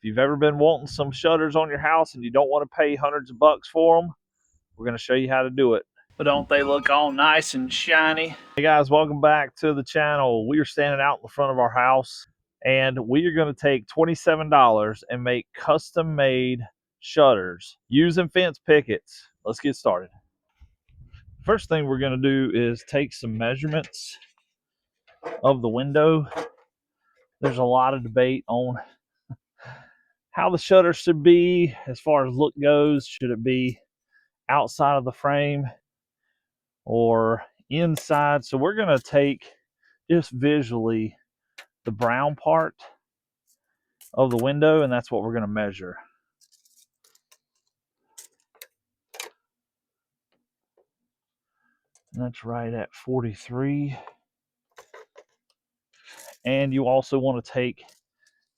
If you've ever been wanting some shutters on your house and you don't want to pay hundreds of bucks for them, we're going to show you how to do it. But don't they look all nice and shiny? Hey guys, welcome back to the channel. We are standing out in the front of our house and we are going to take $27 and make custom made shutters using fence pickets. Let's get started. First thing we're going to do is take some measurements of the window. There's a lot of debate on how the shutter should be as far as look goes. Should it be outside of the frame or inside? So we're going to take just visually the brown part of the window, and that's what we're going to measure. And that's right at 43. And you also want to take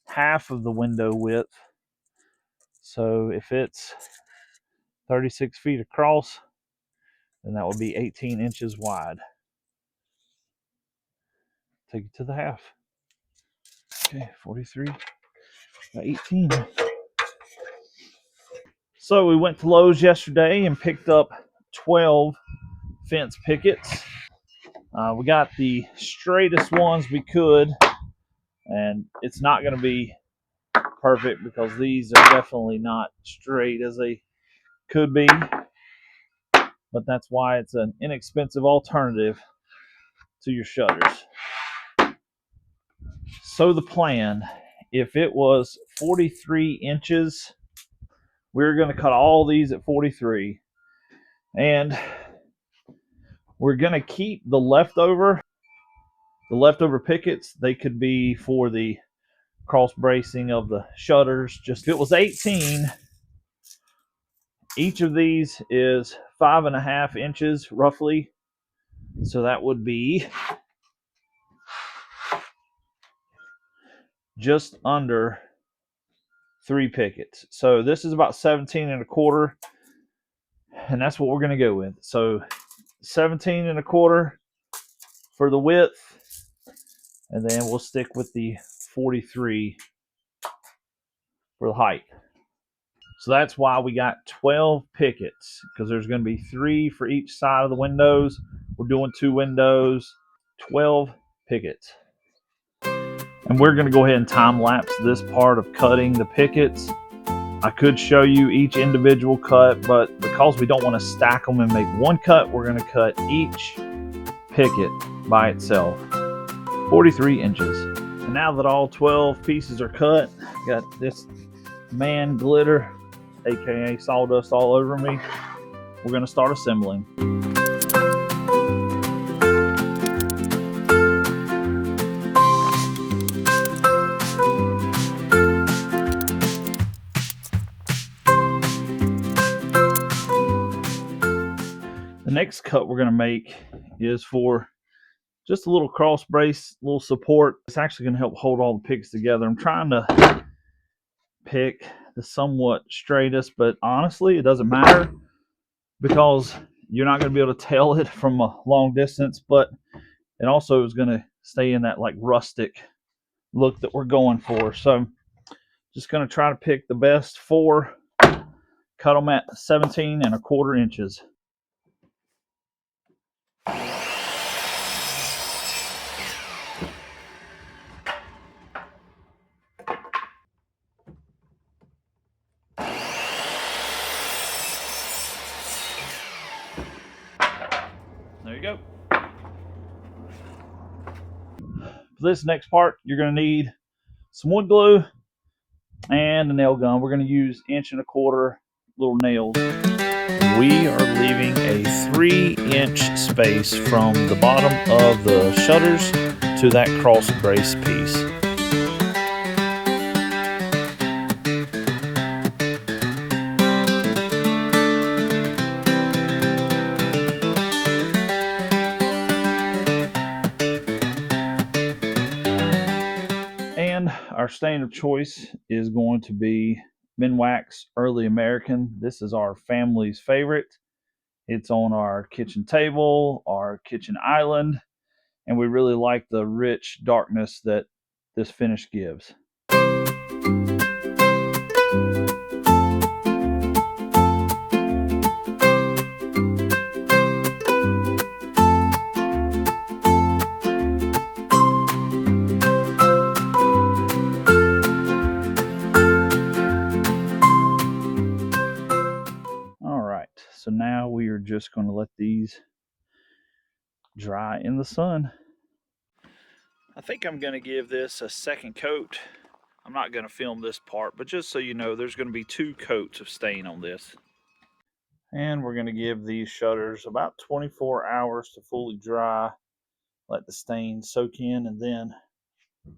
half of the window width. So if it's 36 feet across, then that would be 18 inches wide. Take it to the half. Okay, 43 by 18. So we went to Lowe's yesterday and picked up 12 fence pickets. We got the straightest ones we could, and it's not going to be perfect because these are definitely not straight as they could be, but that's why it's an inexpensive alternative to your shutters. So the plan, if it was 43 inches, we're going to cut all these at 43, and we're going to keep the leftover pickets. They could be for the cross bracing of the shutters. Just if it was 18, each of these is 5.5 inches roughly. So that would be just under 3 pickets. So this is about 17.25, and that's what we're going to go with. So 17.25 for the width, and then we'll stick with the 43 for the height. So that's why we got 12 pickets, because there's going to be 3 for each side of the windows. We're doing 2 windows, 12 pickets. And we're going to go ahead and time lapse this part of cutting the pickets. I could show you each individual cut, but because we don't want to stack them and make one cut, we're going to cut each picket by itself, 43 inches. And now that all 12 pieces are cut, got this man glitter, aka sawdust, all over me. We're going to start assembling. The next cut we're going to make is for just a little cross brace, little support. It's actually going to help hold all the pickets together. I'm trying to pick the somewhat straightest, but honestly it doesn't matter because you're not going to be able to tell it from a long distance, but it also is going to stay in that like rustic look that we're going for. So just going to try to pick the best 4, cut them at 17.25 inches. There you go. For this next part, you're going to need some wood glue and a nail gun. We're going to use 1.25 little nails. We are leaving a 3-inch space from the bottom of the shutters to that cross brace piece. And our stain of choice is going to be Minwax Early American. This is our family's favorite. It's on our kitchen table, our kitchen island, and we really like the rich darkness that this finish gives. just going to let these dry in the sun. I think I'm going to give this a second coat. I'm not going to film this part, but just so you know, there's going to be 2 coats of stain on this. And we're going to give these shutters about 24 hours to fully dry. Let the stain soak in, and then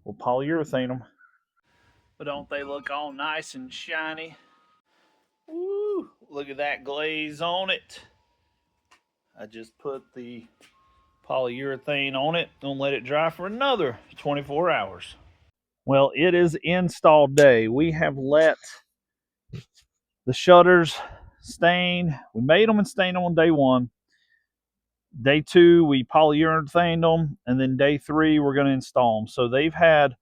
we'll polyurethane them. But don't they look all nice and shiny? Woo! Look at that glaze on it. I just put the polyurethane on it. Gonna let it dry for another 24 hours. Well, it is install day. We have let the shutters stain. We made them and stained them on day 1. Day 2, we polyurethaned them, and then day 3, we're going to install them. So they've had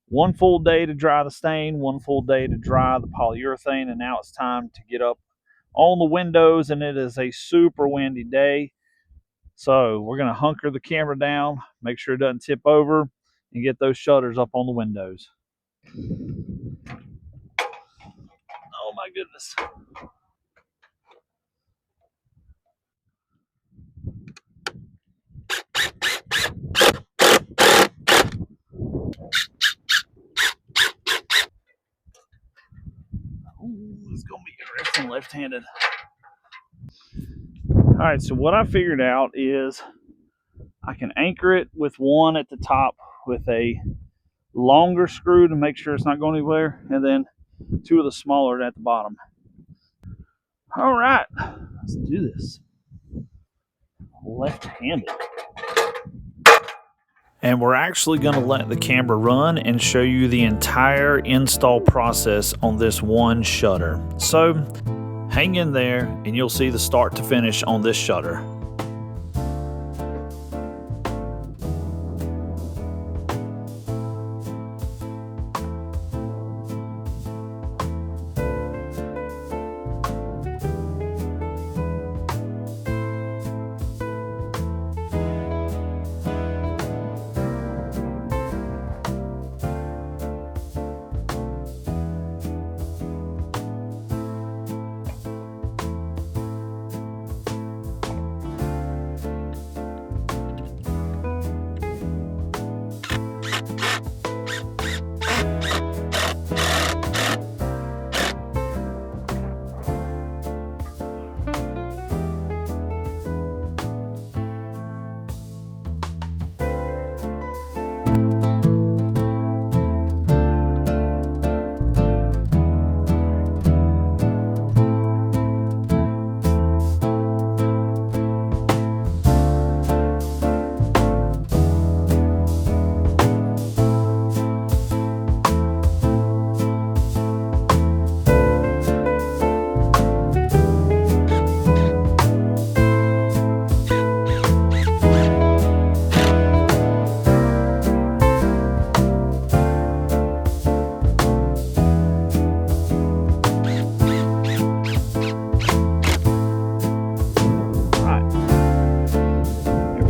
1 full day to dry the stain, 1 full day to dry the polyurethane, and now it's time to get up on the windows, and it is a super windy day. So we're going to hunker the camera down, make sure it doesn't tip over, and get those shutters up on the windows. Oh my goodness. Ooh, it's going to be interesting left-handed. All right, so what I figured out is I can anchor it with one at the top with a longer screw to make sure it's not going anywhere, and then 2 of the smaller at the bottom. All right, let's do this. Left-handed. And we're actually going to let the camera run and show you the entire install process on this one shutter. So hang in there and you'll see the start to finish on this shutter.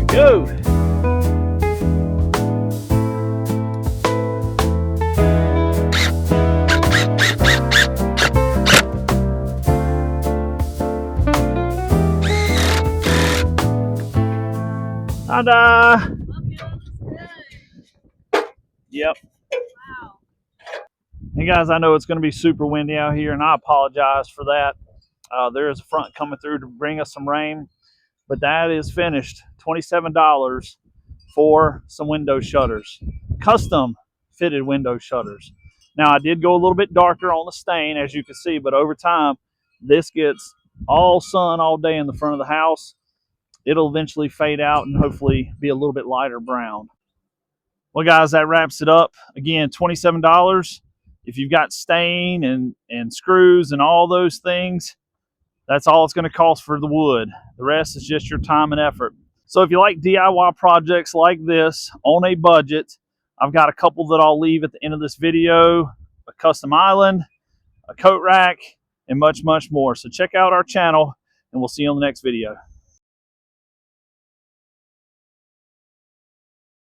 Go! Ta-da! Yep. Wow. Hey guys, I know it's going to be super windy out here, and I apologize for that. There is a front coming through to bring us some rain, but that is finished. $27 for some window shutters, custom fitted window shutters. Now I did go a little bit darker on the stain, as you can see, but over time this gets all sun all day in the front of the house. It'll eventually fade out and hopefully be a little bit lighter brown. Well guys, that wraps it up. Again, $27. If you've got stain and screws and all those things, that's all it's going to cost for the wood. The rest is just your time and effort. So if you like DIY projects like this on a budget, I've got a couple that I'll leave at the end of this video: a custom island, a coat rack, and much, much more. So check out our channel, and we'll see you on the next video.